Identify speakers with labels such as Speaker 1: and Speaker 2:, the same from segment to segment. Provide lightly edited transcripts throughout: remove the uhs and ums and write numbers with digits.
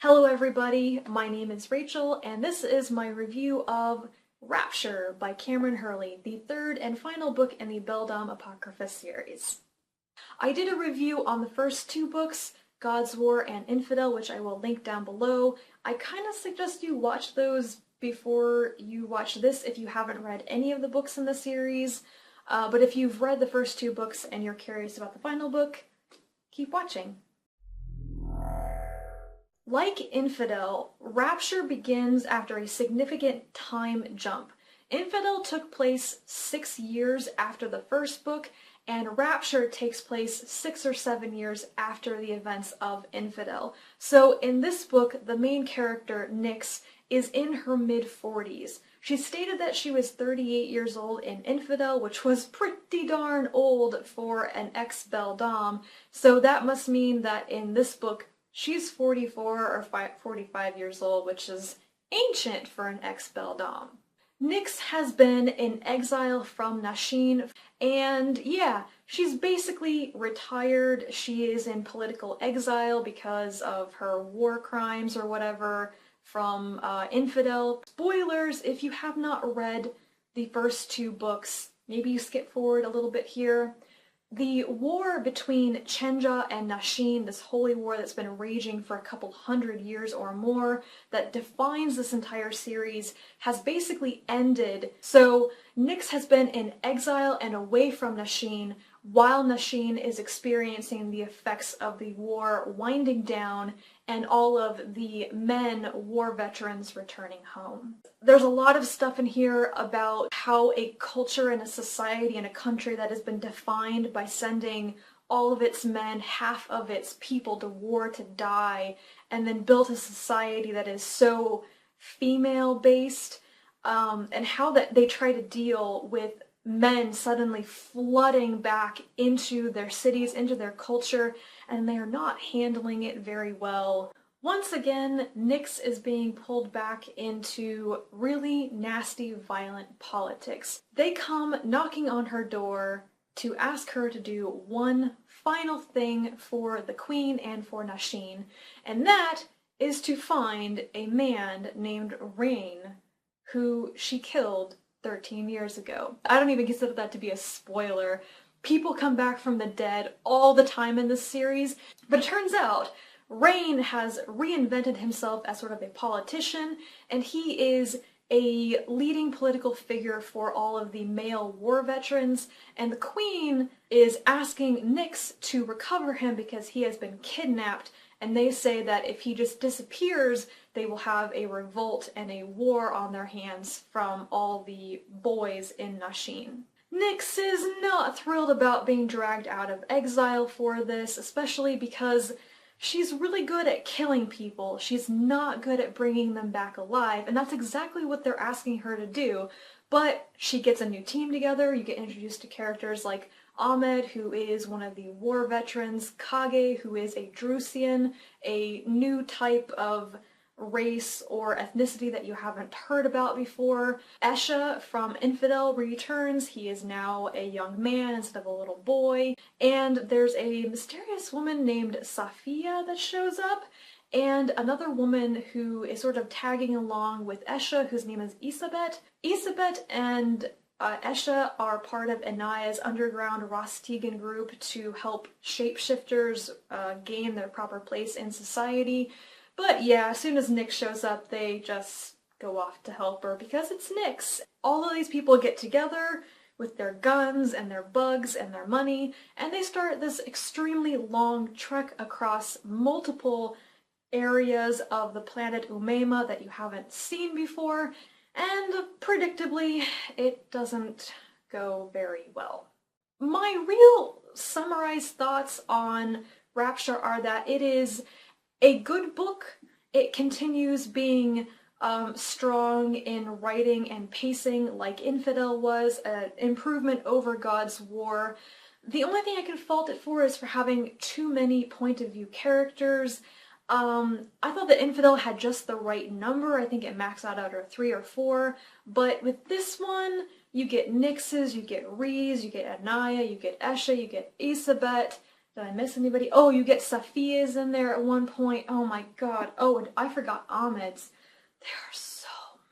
Speaker 1: Hello everybody, my name is Rachel and this is my review of Rapture by Kameron Hurley, the third and final book in the Bel Dame Apocrypha series. I did a review on the first two books, God's War and Infidel, which I will link down below. I kind of suggest you watch those before you watch this if you haven't read any of the books in the series, but if you've read the first two books and you're curious about the final book, keep watching. Like Infidel, Rapture begins after a significant time jump. Infidel took place 6 years after the first book, and Rapture takes place 6 or 7 years after the events of Infidel. So in this book, the main character, Nyx, is in her mid-40s. She stated that she was 38 years old in Infidel, which was pretty darn old for an ex-Bel Dame, so that must mean that in this book, she's 44 or 45 years old, which is ancient for an ex-Bel Dame. Nyx has been in exile from Nasheen, and yeah, she's basically retired. She is in political exile because of her war crimes or whatever from Infidel. Spoilers, if you have not read the first two books, maybe you skip forward a little bit here. The war between Chenja and Nasheen, this holy war that's been raging for a couple hundred years or more, that defines this entire series, has basically ended. So Nyx has been in exile and away from Nasheen, while Nasheen is experiencing the effects of the war winding down and all of the men, war veterans, returning home. There's a lot of stuff in here about how a culture and a society and a country that has been defined by sending all of its men, half of its people to war to die, and then built a society that is so female-based, and how that they try to deal with men suddenly flooding back into their cities, into their culture, and they are not handling it very well. Once again, Nyx is being pulled back into really nasty, violent politics. They come knocking on her door to ask her to do one final thing for the Queen and for Nasheen, and that is to find a man named Rain, who she killed 13 years ago. I don't even consider that to be a spoiler. People come back from the dead all the time in this series, but it turns out Rain has reinvented himself as sort of a politician, and he is a leading political figure for all of the male war veterans, and the Queen is asking Nyx to recover him because he has been kidnapped, and they say that if he just disappears, they will have a revolt and a war on their hands from all the boys in Nasheen. Nyx is not thrilled about being dragged out of exile for this, especially because she's really good at killing people. She's not good at bringing them back alive, and that's exactly what they're asking her to do. But she gets a new team together. You get introduced to characters like Ahmed, who is one of the war veterans, Kage, who is a Drusian, a new type of race or ethnicity that you haven't heard about before. Esha from Infidel returns. He is now a young man instead of a little boy. And there's a mysterious woman named Safia that shows up, and another woman who is sort of tagging along with Esha, whose name is Isabet. Isabet and Esha are part of Anaya's underground Rostigan group to help shapeshifters gain their proper place in society. But yeah, as soon as Nyx shows up, they just go off to help her because it's Nyx. All of these people get together with their guns and their bugs and their money, and they start this extremely long trek across multiple areas of the planet Umema that you haven't seen before, and predictably, it doesn't go very well. My real summarized thoughts on Rapture are that it is a good book. It continues being strong in writing and pacing like Infidel was, an improvement over God's War. The only thing I can fault it for is for having too many point of view characters. I thought that Infidel had just the right number. I think it maxed out at 3 or 4, but with this one, you get Nyx's, you get Ree's, you get Anaya, you get Esha, you get Isabet, Did I miss anybody? Oh, you get Safia's in there at one point. Oh my god. Oh, and I forgot Ahmed's. There are so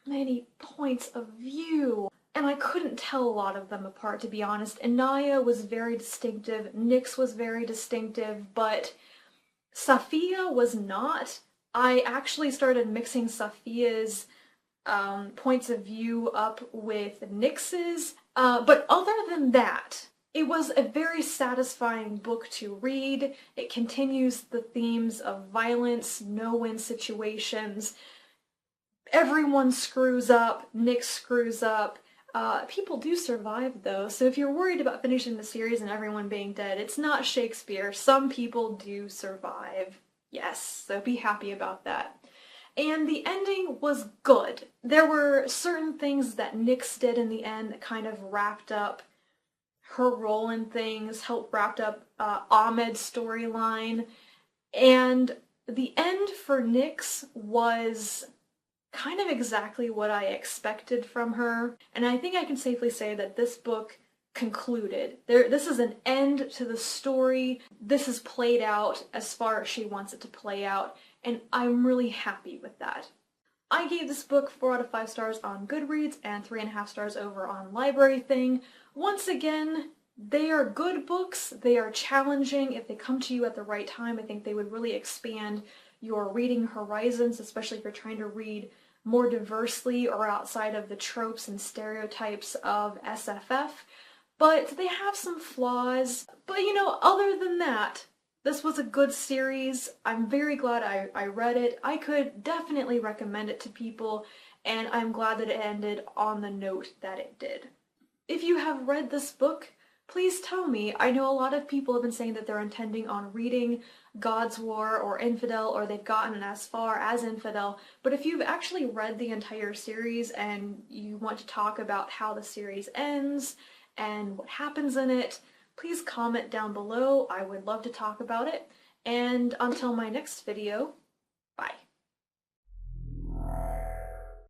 Speaker 1: many points of view. And I couldn't tell a lot of them apart, to be honest. Anaya was very distinctive, Nyx was very distinctive, but Safia was not. I actually started mixing Safia's points of view up with Nyx's, but other than that, it was a very satisfying book to read. It continues the themes of violence, no-win situations. Everyone screws up, Nyx screws up. People do survive though, so if you're worried about finishing the series and everyone being dead, it's not Shakespeare. Some people do survive. Yes, so be happy about that. And the ending was good. There were certain things that Nyx did in the end that kind of wrapped up her role in things, helped wrap up Ahmed's storyline, and the end for Nyx was kind of exactly what I expected from her, and I think I can safely say that this book concluded. This is an end to the story. This is played out as far as she wants it to play out, and I'm really happy with that. I gave this book 4 out of 5 stars on Goodreads and 3.5 stars over on Library Thing. Once again, they are good books. They are challenging. If they come to you at the right time, I think they would really expand your reading horizons, especially if you're trying to read more diversely or outside of the tropes and stereotypes of SFF. But they have some flaws. But you know, other than that, this was a good series. I'm very glad I read it. I could definitely recommend it to people, and I'm glad that it ended on the note that it did. If you have read this book, please tell me. I know a lot of people have been saying that they're intending on reading God's War or Infidel, or they've gotten as far as Infidel, but if you've actually read the entire series and you want to talk about how the series ends and what happens in it, please comment down below. I would love to talk about it. And until my next video,